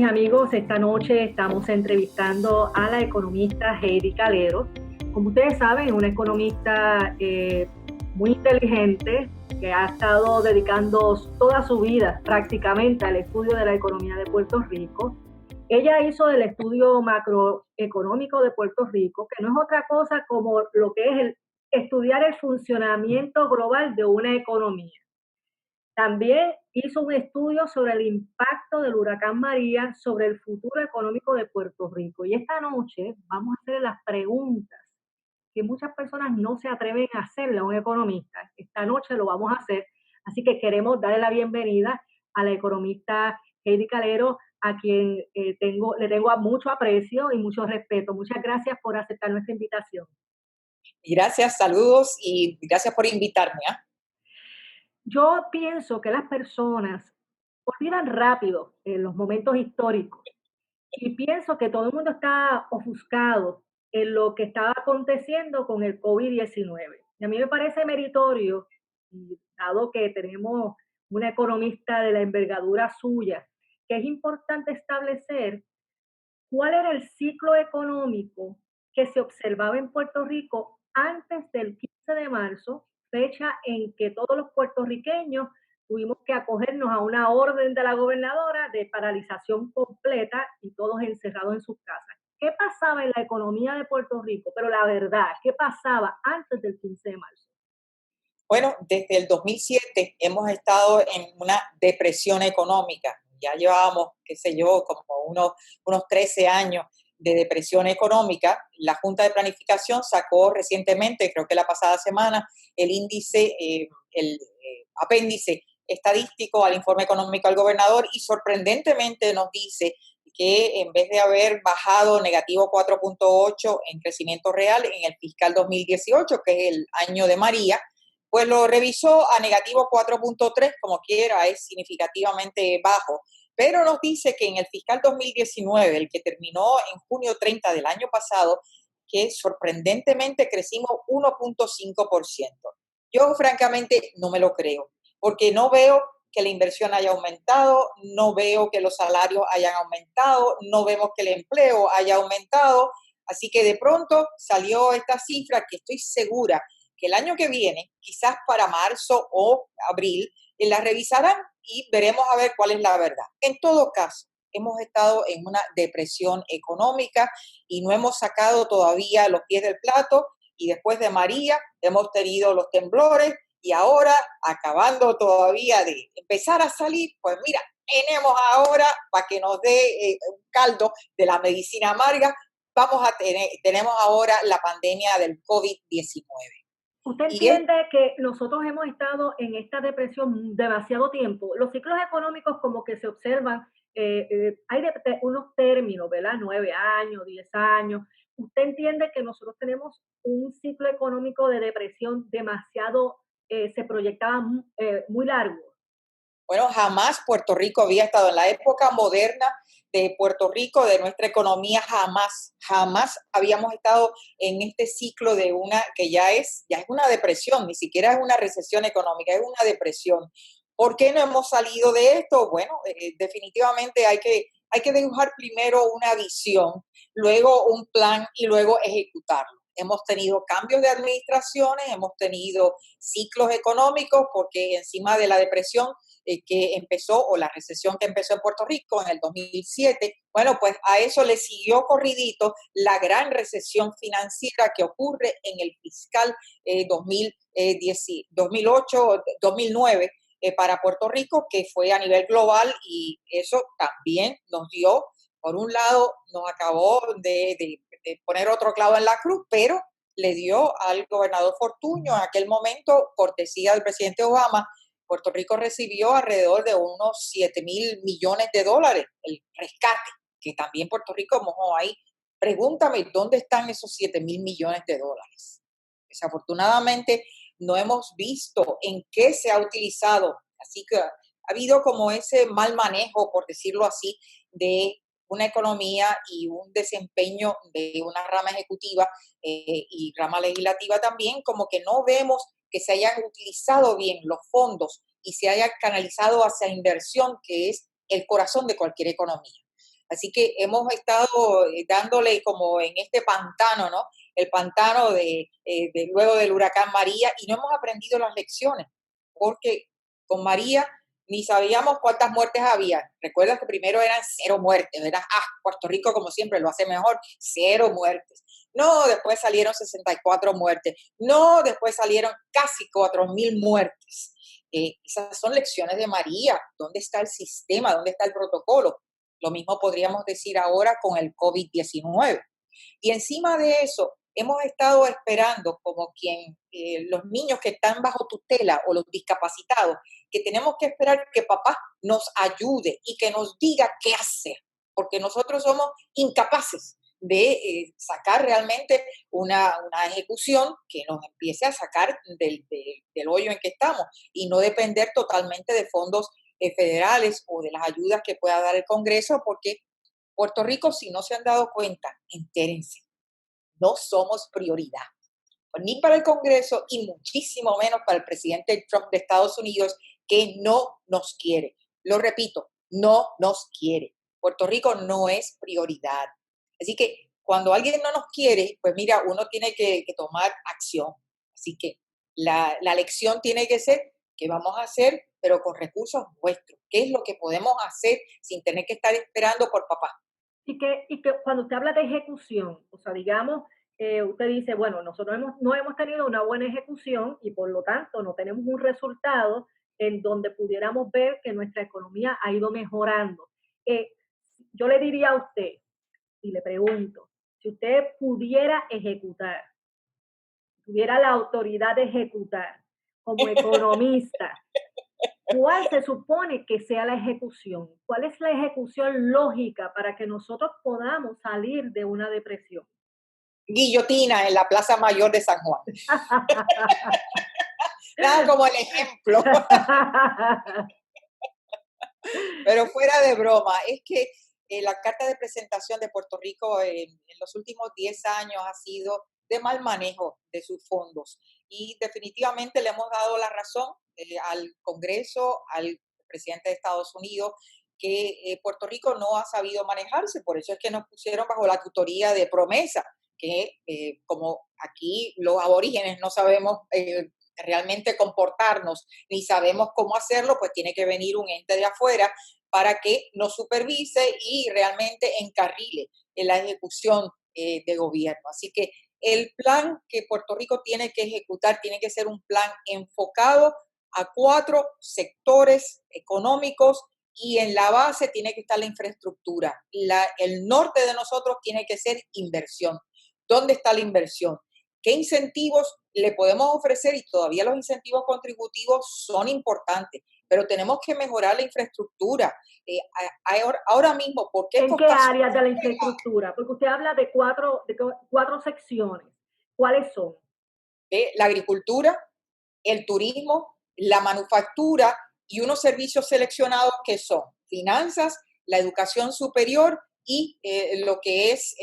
mis amigos, esta noche estamos entrevistando a la economista Heidi Calero. Como ustedes saben, es una economista muy inteligente que ha estado dedicando toda su vida prácticamente al estudio de la economía de Puerto Rico. Ella hizo el estudio macroeconómico de Puerto Rico, que no es otra cosa como lo que es estudiar el funcionamiento global de una economía. También hizo un estudio sobre el impacto del huracán María sobre el futuro económico de Puerto Rico. Y esta noche vamos a hacer las preguntas que muchas personas no se atreven a hacerle a un economista. Esta noche lo vamos a hacer. Así que queremos darle la bienvenida a la economista Heidi Calero, a quien le tengo mucho aprecio y mucho respeto. Muchas gracias por aceptar nuestra invitación. Gracias, saludos y gracias por invitarme. Yo pienso que las personas olvidan rápido en los momentos históricos y pienso que todo el mundo está ofuscado en lo que estaba aconteciendo con el COVID-19. Y a mí me parece meritorio, y dado que tenemos una economista de la envergadura suya, que es importante establecer cuál era el ciclo económico que se observaba en Puerto Rico antes del 15 de marzo, fecha en que todos los puertorriqueños tuvimos que acogernos a una orden de la gobernadora de paralización completa y todos encerrados en sus casas. ¿Qué pasaba en la economía de Puerto Rico? Pero la verdad, ¿qué pasaba antes del 15 de marzo? Bueno, desde el 2007 hemos estado en una depresión económica. Ya llevábamos, qué sé yo, como unos 13 años de depresión económica. La Junta de Planificación sacó recientemente, creo que la pasada semana, el índice, el apéndice estadístico al informe económico del gobernador y sorprendentemente nos dice que en vez de haber bajado negativo 4.8 en crecimiento real en el fiscal 2018, que es el año de María, pues lo revisó a negativo 4.3, como quiera, es significativamente bajo. Pero nos dice que en el fiscal 2019, el que terminó en junio 30 del año pasado, que sorprendentemente crecimos 1.5%. Yo francamente no me lo creo, porque no veo que la inversión haya aumentado, no veo que los salarios hayan aumentado, no vemos que el empleo haya aumentado, así que de pronto salió esta cifra que estoy segura que el año que viene, quizás para marzo o abril, la revisarán y veremos a ver cuál es la verdad. En todo caso, hemos estado en una depresión económica y no hemos sacado todavía los pies del plato y después de María hemos tenido los temblores y ahora, acabando todavía de empezar a salir, pues mira, tenemos ahora, para que nos dé un caldo de la medicina amarga, tenemos ahora la pandemia del COVID-19. ¿Usted entiende que nosotros hemos estado en esta depresión demasiado tiempo? Los ciclos económicos como que se observan, hay unos términos, ¿verdad? 9 años, 10 años. ¿Usted entiende que nosotros tenemos un ciclo económico de depresión demasiado, se proyectaba muy largo? Bueno, jamás Puerto Rico había estado en la época moderna de Puerto Rico, de nuestra economía, jamás habíamos estado en este ciclo de una que ya es una depresión, ni siquiera es una recesión económica, es una depresión. ¿Por qué no hemos salido de esto? Bueno, definitivamente hay que dibujar primero una visión, luego un plan y luego ejecutarlo. Hemos tenido cambios de administraciones, hemos tenido ciclos económicos, porque encima de la depresión que empezó, o la recesión que empezó en Puerto Rico en el 2007, bueno, pues a eso le siguió corridito la gran recesión financiera que ocurre en el fiscal 2008-2009 para Puerto Rico, que fue a nivel global, y eso también nos dio, por un lado, nos acabó de poner otro clavo en la cruz, pero le dio al gobernador Fortuño en aquel momento, cortesía del presidente Obama. Puerto Rico recibió alrededor de unos 7,000 millones de dólares, el rescate, que también Puerto Rico mojó ahí. Pregúntame, ¿dónde están esos 7,000 millones de dólares? Desafortunadamente, no hemos visto en qué se ha utilizado. Así que ha habido como ese mal manejo, por decirlo así, de una economía y un desempeño de una rama ejecutiva y rama legislativa también, como que no vemos que se hayan utilizado bien los fondos y se haya canalizado hacia inversión, que es el corazón de cualquier economía. Así que hemos estado dándole como en este pantano, ¿no? El pantano de luego del huracán María y no hemos aprendido las lecciones, porque con María ni sabíamos cuántas muertes había. Recuerda que primero eran 0 muertes, ¿verdad? Puerto Rico como siempre lo hace mejor, 0 muertes. No, después salieron 64 muertes. No, después salieron casi 4.000 muertes. Esas son lecciones de María. ¿Dónde está el sistema? ¿Dónde está el protocolo? Lo mismo podríamos decir ahora con el COVID-19. Y encima de eso, hemos estado esperando como los niños que están bajo tutela o los discapacitados, que tenemos que esperar que papá nos ayude y que nos diga qué hacer, porque nosotros somos incapaces de sacar realmente una ejecución que nos empiece a sacar del hoyo en que estamos y no depender totalmente de fondos federales o de las ayudas que pueda dar el Congreso, porque Puerto Rico, si no se han dado cuenta, entérense, no somos prioridad, ni para el Congreso y muchísimo menos para el presidente Trump de Estados Unidos, que no nos quiere. Lo repito, no nos quiere. Puerto Rico no es prioridad. Así que cuando alguien no nos quiere, pues mira, uno tiene que tomar acción. Así que la lección tiene que ser qué vamos a hacer, pero con recursos nuestros. ¿Qué es lo que podemos hacer sin tener que estar esperando por papá? Y que cuando usted habla de ejecución, o sea, digamos, usted dice, bueno, nosotros no hemos tenido una buena ejecución y por lo tanto no tenemos un resultado en donde pudiéramos ver que nuestra economía ha ido mejorando. Eh, yo le diría a usted, y le pregunto, si usted pudiera ejecutar, tuviera la autoridad de ejecutar como economista, ¿cuál se supone que sea la ejecución? ¿Cuál es la ejecución lógica para que nosotros podamos salir de una depresión? Guillotina en la Plaza Mayor de San Juan. Nada como el ejemplo. Pero fuera de broma, es que la carta de presentación de Puerto Rico en los últimos 10 años ha sido de mal manejo de sus fondos y definitivamente le hemos dado la razón al Congreso, al presidente de Estados Unidos, que Puerto Rico no ha sabido manejarse, por eso es que nos pusieron bajo la tutoría de Promesa, que como aquí los aborígenes no sabemos realmente comportarnos, ni sabemos cómo hacerlo, pues tiene que venir un ente de afuera para que nos supervise y realmente encarrile en la ejecución de gobierno. Así que el plan que Puerto Rico tiene que ejecutar tiene que ser un plan enfocado a 4 sectores económicos y en la base tiene que estar la infraestructura. El norte de nosotros tiene que ser inversión. ¿Dónde está la inversión? ¿Qué incentivos le podemos ofrecer? Y todavía los incentivos contributivos son importantes, pero tenemos que mejorar la infraestructura. Ahora mismo, ¿por qué ¿En qué áreas de la infraestructura? Porque usted habla de cuatro secciones. ¿Cuáles son? La agricultura, el turismo, la manufactura y unos servicios seleccionados que son finanzas, la educación superior y lo que es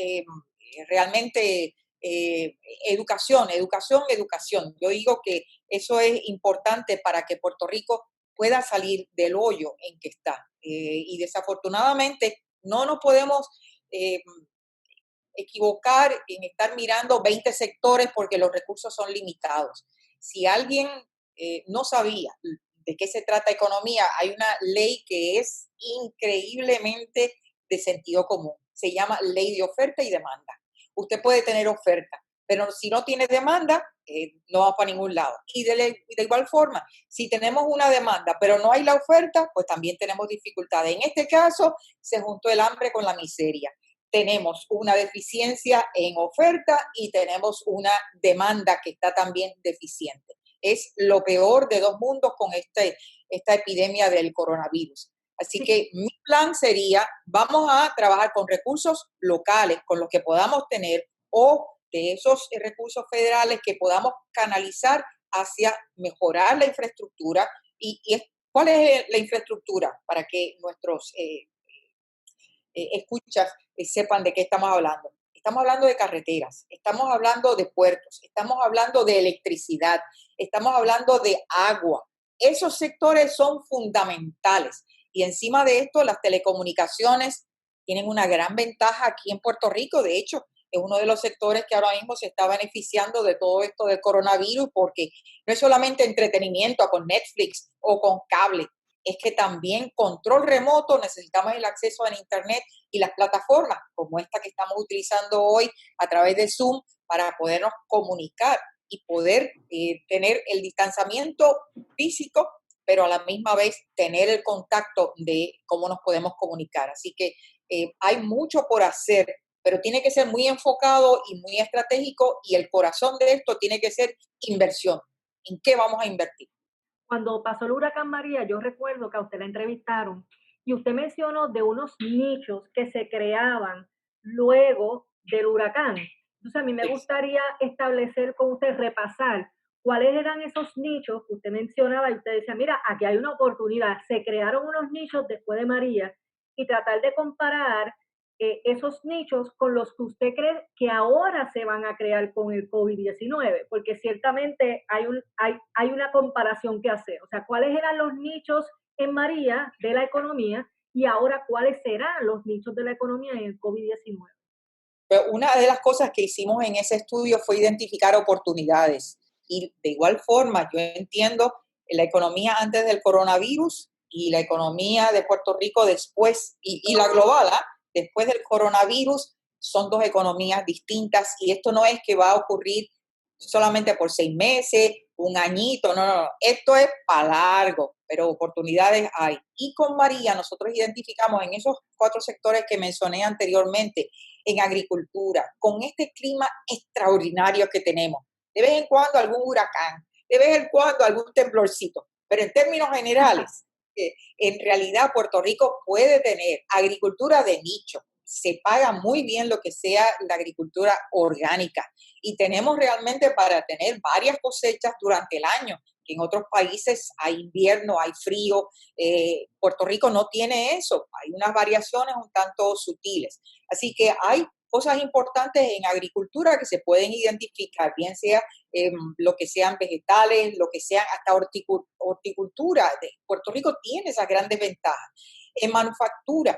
realmente educación. Yo digo que eso es importante para que Puerto Rico pueda salir del hoyo en que está. Y desafortunadamente no nos podemos equivocar en estar mirando 20 sectores porque los recursos son limitados. Si alguien no sabía de qué se trata economía, hay una ley que es increíblemente de sentido común. Se llama ley de oferta y demanda. Usted puede tener oferta, pero si no tiene demanda, no va para ningún lado. Y de igual forma, si tenemos una demanda, pero no hay la oferta, pues también tenemos dificultades. En este caso, se juntó el hambre con la miseria. Tenemos una deficiencia en oferta y tenemos una demanda que está también deficiente. Es lo peor de 2 mundos con esta epidemia del coronavirus. Así que mi plan sería, vamos a trabajar con recursos locales, con los que podamos tener, o de esos recursos federales que podamos canalizar hacia mejorar la infraestructura. ¿Cuál es la infraestructura? Para que nuestros escuchas sepan de qué estamos hablando. Estamos hablando de carreteras, estamos hablando de puertos, estamos hablando de electricidad, estamos hablando de agua. Esos sectores son fundamentales. Y encima de esto, las telecomunicaciones, tienen una gran ventaja aquí en Puerto Rico. De hecho, es uno de los sectores que ahora mismo se está beneficiando de todo esto del coronavirus, porque no es solamente entretenimiento con Netflix o con cable, es que también control remoto, necesitamos el acceso a Internet y las plataformas como esta que estamos utilizando hoy a través de Zoom para podernos comunicar y poder tener el distanciamiento físico, pero a la misma vez tener el contacto de cómo nos podemos comunicar. Así que hay mucho por hacer, pero tiene que ser muy enfocado y muy estratégico, y el corazón de esto tiene que ser inversión. ¿En qué vamos a invertir? Cuando pasó el huracán María, yo recuerdo que a usted la entrevistaron y usted mencionó de unos nichos que se creaban luego del huracán. Entonces a mí me gustaría establecer con usted, repasar cuáles eran esos nichos que usted mencionaba y usted decía, mira, aquí hay una oportunidad. Se crearon unos nichos después de María y tratar de comparar esos nichos con los que usted cree que ahora se van a crear con el COVID-19, porque ciertamente hay una comparación que hacer. O sea, ¿cuáles eran los nichos en María de la economía y ahora cuáles serán los nichos de la economía en el COVID-19? Pero una de las cosas que hicimos en ese estudio fue identificar oportunidades. Y de igual forma, yo entiendo la economía antes del coronavirus y la economía de Puerto Rico después, y la global, después del coronavirus, son dos economías distintas, y esto no es que va a ocurrir solamente por 6 meses, un añito, no, no, no. Esto es para largo, pero oportunidades hay. Y con María nosotros identificamos en esos 4 sectores que mencioné anteriormente, en agricultura, con este clima extraordinario que tenemos. De vez en cuando algún huracán, de vez en cuando algún temblorcito, pero en términos generales, en realidad Puerto Rico puede tener agricultura de nicho, se paga muy bien lo que sea la agricultura orgánica, y tenemos realmente para tener varias cosechas durante el año, que en otros países hay invierno, hay frío. Puerto Rico no tiene eso, hay unas variaciones un tanto sutiles. Así que hay cosas importantes en agricultura que se pueden identificar, bien sea lo que sean vegetales, lo que sean hasta horticultura. Puerto Rico tiene esas grandes ventajas. En manufactura,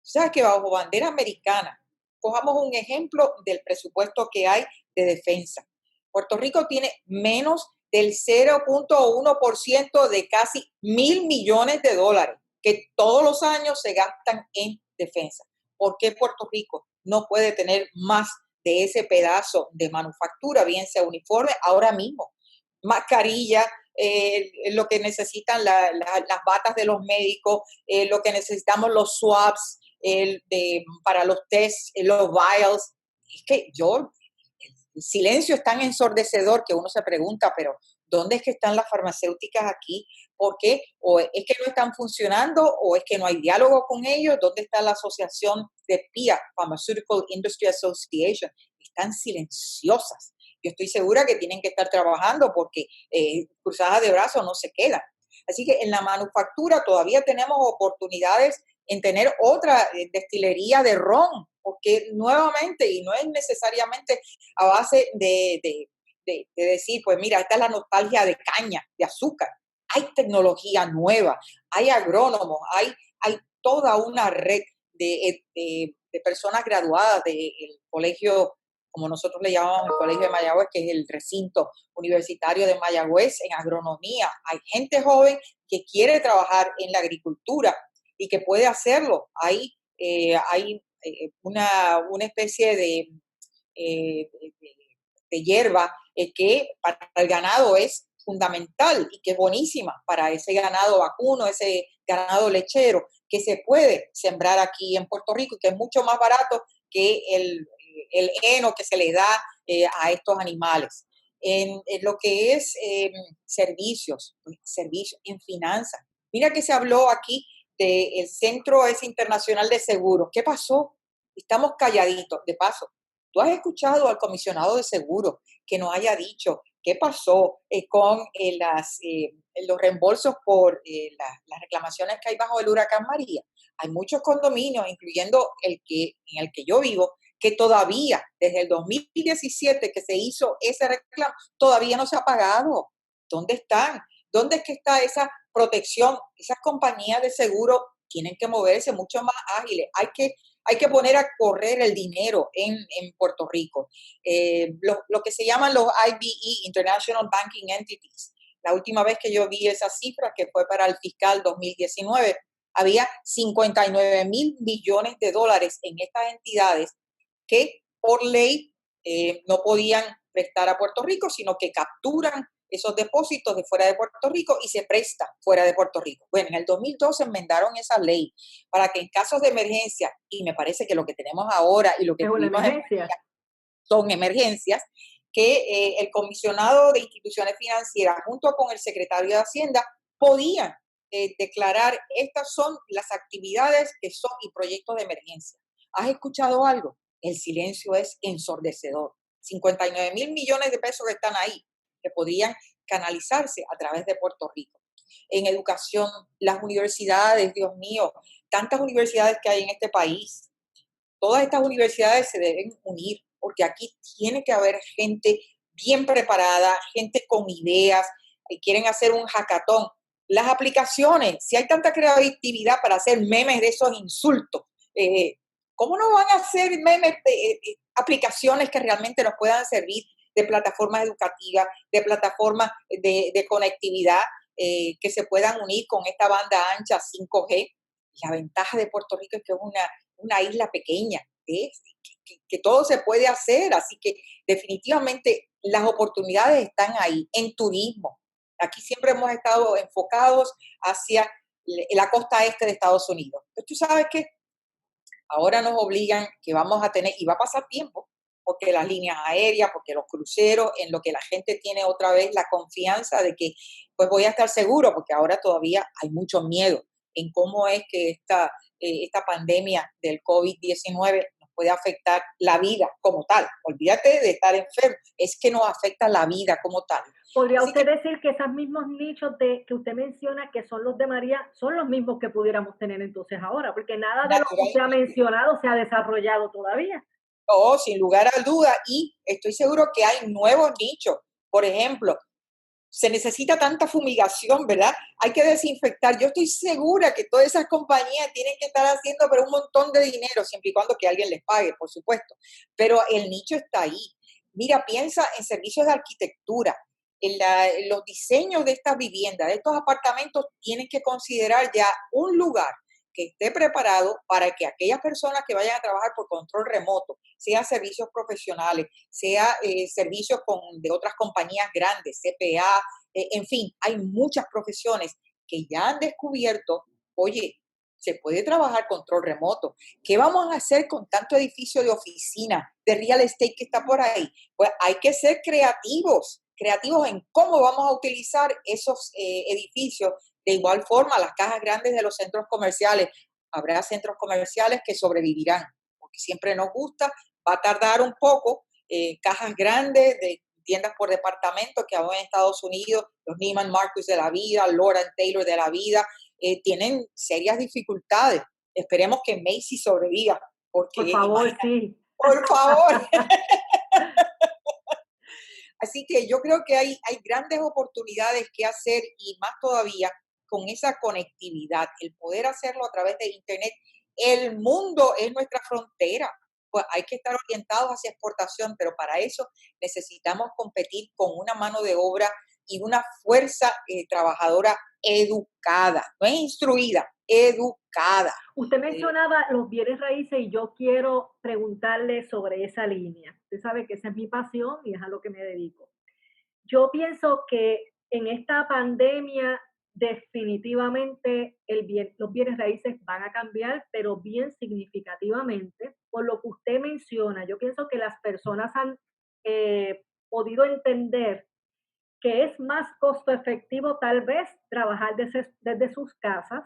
sabes que bajo bandera americana, cojamos un ejemplo del presupuesto que hay de defensa. Puerto Rico tiene menos del 0.1% de casi $1,000 millones que todos los años se gastan en defensa. ¿Por qué Puerto Rico no puede tener más de ese pedazo de manufactura, bien sea uniforme, ahora mismo? Mascarilla, lo que necesitan las batas de los médicos, lo que necesitamos los swabs, para los tests, los vials. Es que el silencio es tan ensordecedor que uno se pregunta, pero ¿dónde es que están las farmacéuticas aquí? ¿Por qué? ¿O es que no están funcionando o es que no hay diálogo con ellos? ¿Dónde está la asociación de PIA, Pharmaceutical Industry Association? Están silenciosas. Yo estoy segura que tienen que estar trabajando porque cruzadas de brazos no se quedan. Así que en la manufactura todavía tenemos oportunidades en tener otra destilería de ron, porque nuevamente, y no es necesariamente a base de decir, pues mira, esta es la nostalgia de caña, de azúcar. Hay tecnología nueva, hay agrónomos, hay toda una red de personas graduadas del colegio, como nosotros le llamamos el Colegio de Mayagüez, que es el recinto universitario de Mayagüez en agronomía. Hay gente joven que quiere trabajar en la agricultura y que puede hacerlo. Hay una especie de hierba que para el ganado es fundamental y que es buenísima para ese ganado vacuno, ese ganado lechero, que se puede sembrar aquí en Puerto Rico y que es mucho más barato que el heno que se le da a estos animales. En lo que es servicios, en finanzas. Mira que se habló aquí del Centro Internacional de Seguros. ¿Qué pasó? Estamos calladitos. De paso, ¿tú has escuchado al comisionado de seguros que nos haya dicho qué pasó con los reembolsos por las reclamaciones que hay bajo el huracán María? Hay muchos condominios, incluyendo en el que yo vivo, que todavía, desde el 2017 que se hizo ese reclamo, todavía no se ha pagado. ¿Dónde están? ¿Dónde es que está esa protección? Esas compañías de seguro tienen que moverse mucho más ágiles. Hay que hay que poner a correr el dinero en Puerto Rico. Lo que se llaman los IBE, International Banking Entities. La última vez que yo vi esas cifras, que fue para el fiscal 2019, había 59 mil millones de dólares en estas entidades que por ley no podían prestar a Puerto Rico, sino que capturan esos depósitos de fuera de Puerto Rico y se prestan fuera de Puerto Rico. Bueno, en el 2012 enmendaron esa ley para que en casos de emergencia, y me parece que lo que tenemos ahora y lo que Es una tuvimos emergencia. son emergencias, que el comisionado de instituciones financieras junto con el secretario de Hacienda podían declarar estas son las actividades que son y proyectos de emergencia. ¿Has escuchado algo? El silencio es ensordecedor. 59 mil millones de pesos que están ahí, que podrían canalizarse a través de Puerto Rico. En educación, las universidades, Dios mío, tantas universidades que hay en este país, todas estas universidades se deben unir, porque aquí tiene que haber gente bien preparada, gente con ideas, que quieren hacer un hackathon. Las aplicaciones, si hay tanta creatividad para hacer memes de esos insultos, ¿cómo no van a hacer memes de aplicaciones que realmente nos puedan servir de plataformas educativas, de plataformas de conectividad que se puedan unir con esta banda ancha 5G? La ventaja de Puerto Rico es que es una isla pequeña, que todo se puede hacer, así que definitivamente las oportunidades están ahí, en turismo. Aquí siempre hemos estado enfocados hacia la costa este de Estados Unidos. Pero tú sabes que ahora nos obligan que vamos a tener, y va a pasar tiempo, porque las líneas aéreas, porque los cruceros, en lo que la gente tiene otra vez la confianza de que pues voy a estar seguro, porque ahora todavía hay mucho miedo en cómo es que esta pandemia del COVID-19 nos puede afectar la vida como tal. Olvídate de estar enfermo, es que nos afecta la vida como tal. ¿Podría Así usted que, decir que esos mismos nichos que usted menciona, que son los de María, son los mismos que pudiéramos tener entonces ahora? Porque nada de lo que usted ha naturalmente, mencionado se ha desarrollado todavía. oh, sin lugar a duda, y estoy seguro que hay nuevos nichos. Por ejemplo, se necesita tanta fumigación, ¿verdad? Hay que desinfectar. Yo estoy segura que todas esas compañías tienen que estar haciendo pero un montón de dinero, siempre y cuando que alguien les pague, por supuesto. Pero el nicho está ahí. Mira, piensa en servicios de arquitectura. En los diseños de estas viviendas, de estos apartamentos, tienen que considerar ya un lugar que esté preparado para que aquellas personas que vayan a trabajar por control remoto, sea servicios profesionales, sea servicios de otras compañías grandes, CPA, en fin, hay muchas profesiones que ya han descubierto, oye, se puede trabajar control remoto. ¿Qué vamos a hacer con tanto edificio de oficina, de real estate que está por ahí? Pues hay que ser creativos, creativos en cómo vamos a utilizar esos edificios. De igual forma, las cajas grandes de los centros comerciales, habrá centros comerciales que sobrevivirán, porque siempre nos gusta, va a tardar un poco, cajas grandes de tiendas por departamento que aún en Estados Unidos, los Neiman Marcus de la vida, Lord & Taylor de la vida, tienen serias dificultades. Esperemos que Macy's sobreviva, porque Por favor, imagínate, sí. por favor. Así que yo creo que hay grandes oportunidades que hacer y más todavía con esa conectividad, el poder hacerlo a través de Internet. El mundo es nuestra frontera. Pues hay que estar orientados hacia exportación, pero para eso necesitamos competir con una mano de obra y una fuerza trabajadora educada, no es instruida, educada. Usted Eh, mencionaba los bienes raíces y yo quiero preguntarle sobre esa línea. Usted sabe que esa es mi pasión y es a lo que me dedico. Yo pienso que en esta pandemia definitivamente los bienes raíces van a cambiar, pero bien significativamente, por lo que usted menciona. Yo pienso que las personas han podido entender que es más costo efectivo tal vez trabajar desde sus casas,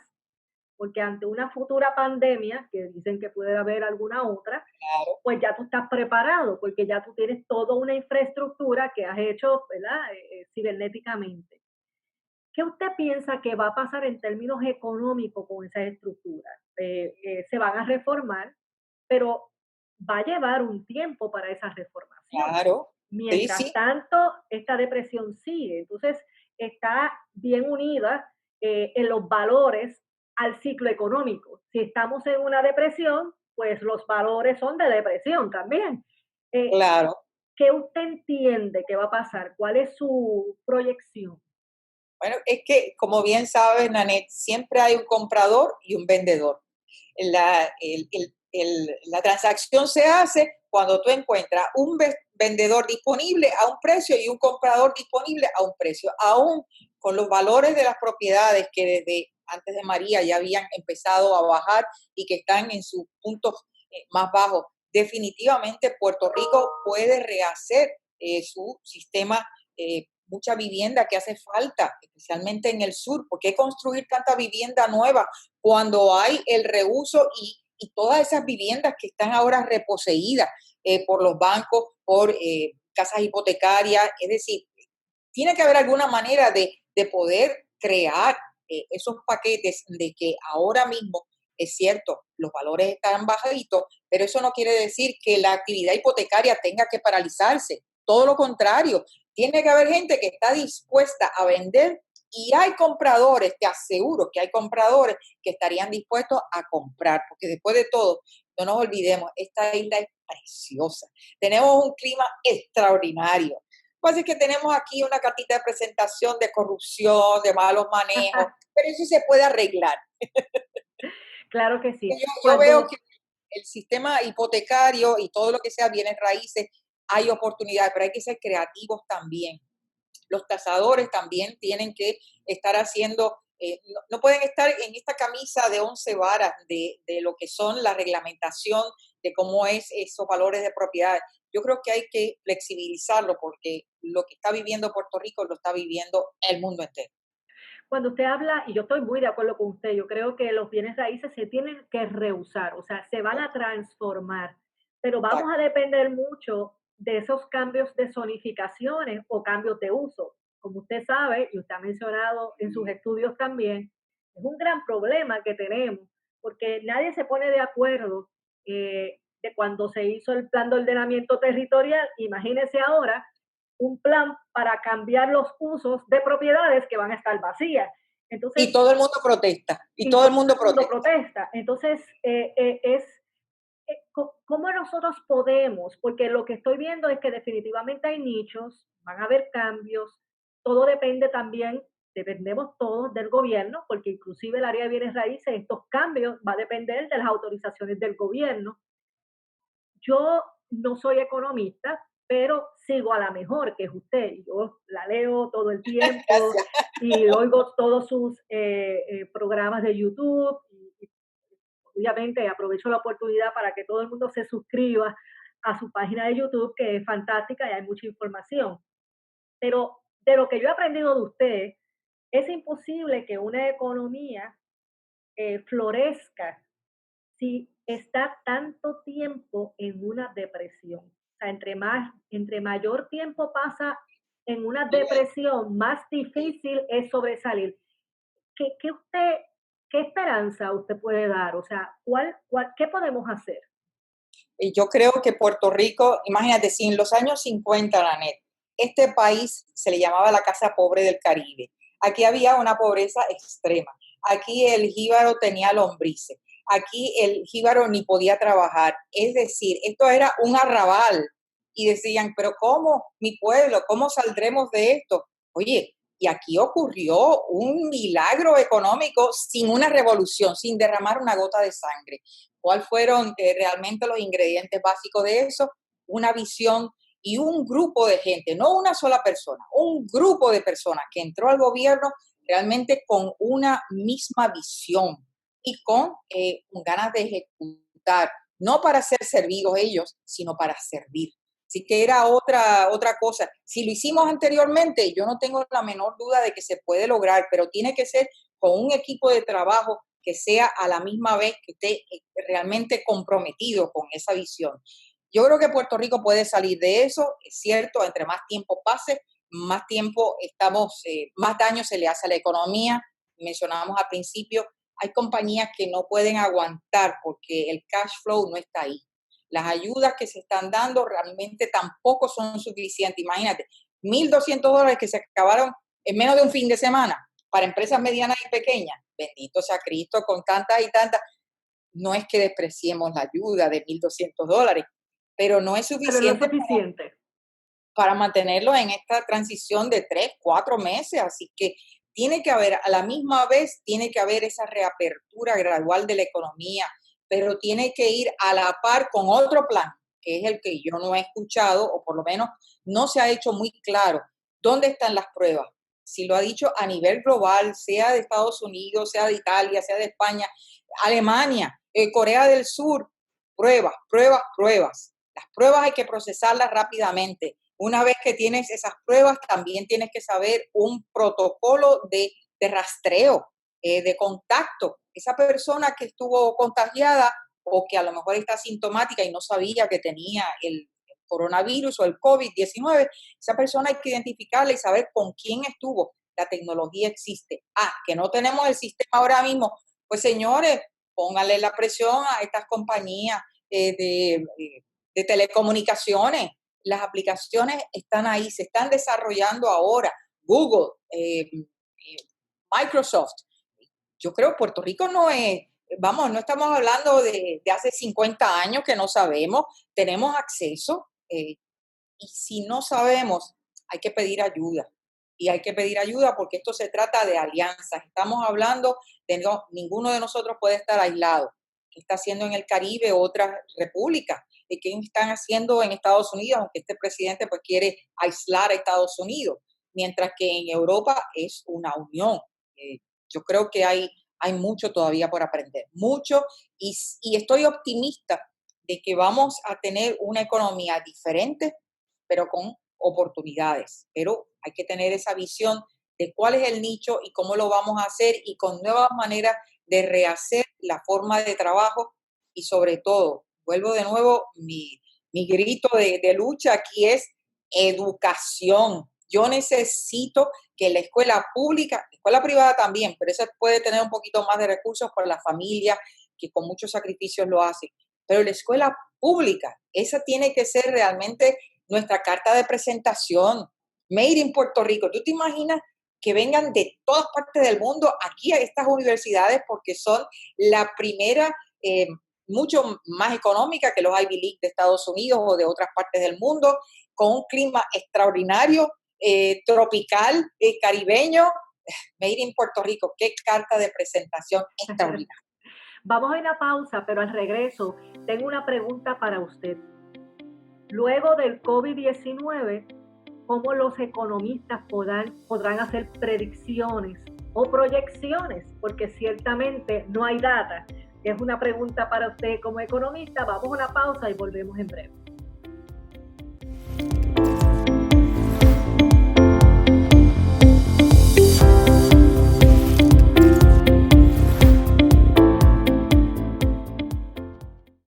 porque ante una futura pandemia, que dicen que puede haber alguna otra, claro. pues ya tú estás preparado, porque ya tú tienes toda una infraestructura que has hecho, ¿verdad? Cibernéticamente. ¿Qué usted piensa que va a pasar en términos económicos con esas estructuras? Se van a reformar, pero va a llevar un tiempo para esa reformación. Claro, sí, Mientras sí, tanto, esta depresión sigue. Entonces, está bien unida en los valores al ciclo económico. Si estamos en una depresión, pues los valores son de depresión también. Eh, Claro. ¿Qué usted entiende que va a pasar? ¿Cuál es su proyección? Bueno, es que, como bien sabes, Nanette, siempre hay un comprador y un vendedor. La transacción se hace cuando tú encuentras un vendedor disponible a un precio y un comprador disponible a un precio. Aún con los valores de las propiedades que desde antes de María ya habían empezado a bajar y que están en sus puntos más bajos, definitivamente Puerto Rico puede rehacer su sistema, mucha vivienda que hace falta, especialmente en el sur. ¿Por qué construir tanta vivienda nueva cuando hay el reuso y todas esas viviendas que están ahora reposeídas por los bancos, por casas hipotecarias? Es decir, tiene que haber alguna manera de poder crear esos paquetes de que ahora mismo, es cierto, los valores están bajaditos, pero eso no quiere decir que la actividad hipotecaria tenga que paralizarse. Todo lo contrario, tiene que haber gente que está dispuesta a vender y hay compradores, te aseguro que hay compradores que estarían dispuestos a comprar, porque después de todo, no nos olvidemos, esta isla es preciosa. Tenemos un clima extraordinario. Pues es que tenemos aquí una cartita de presentación de corrupción, de malos manejos, pero eso se puede arreglar. Claro que sí. Yo veo que el sistema hipotecario y todo lo que sea bienes raíces, hay oportunidades, pero hay que ser creativos también. Los tasadores también tienen que estar haciendo, no pueden estar en esta camisa de 11 varas de lo que son la reglamentación de cómo es esos valores de propiedad. Yo creo que hay que flexibilizarlo porque lo que está viviendo Puerto Rico lo está viviendo el mundo entero. Cuando usted habla, y yo estoy muy de acuerdo con usted, yo creo que los bienes raíces se tienen que rehusar, o sea, se van a transformar, pero vamos a Exacto. depender mucho de esos cambios de zonificaciones o cambios de uso. Como usted sabe, y usted ha mencionado en sus estudios también, es un gran problema que tenemos, porque nadie se pone de acuerdo de cuando se hizo el plan de ordenamiento territorial. Imagínese ahora un plan para cambiar los usos de propiedades que van a estar vacías. Y Entonces, todo el mundo protesta, y y todo todo el mundo el mundo protesta. protesta. Entonces, ¿cómo nosotros podemos? Porque lo que estoy viendo es que definitivamente hay nichos, van a haber cambios, todo depende también, dependemos todos del gobierno, porque inclusive el área de bienes raíces, estos cambios va a depender de las autorizaciones del gobierno. Yo no soy economista, pero sigo a la mejor, que es usted. Yo la leo todo el tiempo Gracias. y oigo todos sus programas de YouTube. Y obviamente aprovecho la oportunidad para que todo el mundo se suscriba a su página de YouTube, que es fantástica y hay mucha información. Pero de lo que yo he aprendido de usted, es imposible que una economía florezca si está tanto tiempo en una depresión. O sea, entre mayor tiempo pasa en una depresión, más difícil es sobresalir. ¿Qué qué esperanza usted puede dar? O sea, ¿qué podemos hacer? Y yo creo que Puerto Rico, imagínate, si en los años 50, Lanet, este país se le llamaba la casa pobre del Caribe. Aquí había una pobreza extrema. Aquí el jíbaro tenía lombrices. Aquí el jíbaro ni podía trabajar. Es decir, esto era un arrabal. Y decían, pero ¿cómo mi pueblo? ¿Cómo saldremos de esto? Oye, y aquí ocurrió un milagro económico sin una revolución, sin derramar una gota de sangre. ¿Cuáles fueron realmente los ingredientes básicos de eso? Una visión y un grupo de gente, no una sola persona, un grupo de personas que entró al gobierno realmente con una misma visión y con ganas de ejecutar, no para ser servidos ellos, sino para servir. Así que era otra cosa. Si lo hicimos anteriormente, yo no tengo la menor duda de que se puede lograr, pero tiene que ser con un equipo de trabajo que sea a la misma vez que esté realmente comprometido con esa visión. Yo creo que Puerto Rico puede salir de eso, es cierto, entre más tiempo pase, más tiempo más daño se le hace a la economía. Mencionábamos al principio, hay compañías que no pueden aguantar porque el cash flow no está ahí. Las ayudas que se están dando realmente tampoco son suficientes. Imagínate, $1,200 que se acabaron en menos de un fin de semana para empresas medianas y pequeñas. Bendito sea Cristo, con tantas y tantas. no es que despreciemos la ayuda de $1,200, pero no es Pero no es suficiente suficiente. para mantenerlo en esta transición de 3, 4 meses. Así que tiene que haber, a la misma vez, tiene que haber esa reapertura gradual de la economía, pero tiene que ir a la par con otro plan, que es el que yo no he escuchado, o por lo menos no se ha hecho muy claro. ¿Dónde están las pruebas? Si lo ha dicho a nivel global, sea de Estados Unidos, sea de Italia, sea de España, Alemania, Corea del Sur, pruebas, pruebas, pruebas. Las pruebas hay que procesarlas rápidamente. Una vez que tienes esas pruebas, también tienes que saber un protocolo de rastreo, de contacto. Esa persona que estuvo contagiada o que a lo mejor está sintomática y no sabía que tenía el coronavirus o el COVID-19, esa persona hay que identificarla y saber con quién estuvo. La tecnología existe. Que no tenemos el sistema ahora mismo. Pues señores, pónganle la presión a estas compañías de telecomunicaciones. Las aplicaciones están ahí, se están desarrollando ahora. Google, Microsoft. Yo creo que Puerto Rico no es, vamos, no estamos hablando de hace 50 años que no sabemos, tenemos acceso, y si no sabemos, hay que pedir ayuda. Y hay que pedir ayuda porque esto se trata de alianzas. Estamos hablando de ninguno de nosotros puede estar aislado. ¿Qué está haciendo en el Caribe otras repúblicas? ¿Qué están haciendo en Estados Unidos? Aunque este presidente pues quiere aislar a Estados Unidos, mientras que en Europa es una unión. Yo creo que hay mucho todavía por aprender, mucho, y estoy optimista de que vamos a tener una economía diferente, pero con oportunidades. Pero hay que tener esa visión de cuál es el nicho y cómo lo vamos a hacer y con nuevas maneras de rehacer la forma de trabajo y sobre todo, vuelvo de nuevo, mi grito de lucha aquí es educación. Yo necesito que la escuela pública, escuela privada también, pero esa puede tener un poquito más de recursos por la familia que con muchos sacrificios lo hace. Pero la escuela pública, esa tiene que ser realmente nuestra carta de presentación. Made in Puerto Rico. ¿Tú te imaginas que vengan de todas partes del mundo aquí a estas universidades porque son la primera, mucho más económica que los Ivy League de Estados Unidos o de otras partes del mundo, con un clima extraordinario, tropical, caribeño? Made in Puerto Rico. Qué carta de presentación extraordinaria. Vamos a una pausa, pero al regreso tengo una pregunta para usted. Luego del COVID-19, ¿cómo los economistas podrán hacer predicciones o proyecciones? Porque ciertamente no hay data. Es una pregunta para usted como economista. Vamos a una pausa y volvemos en breve.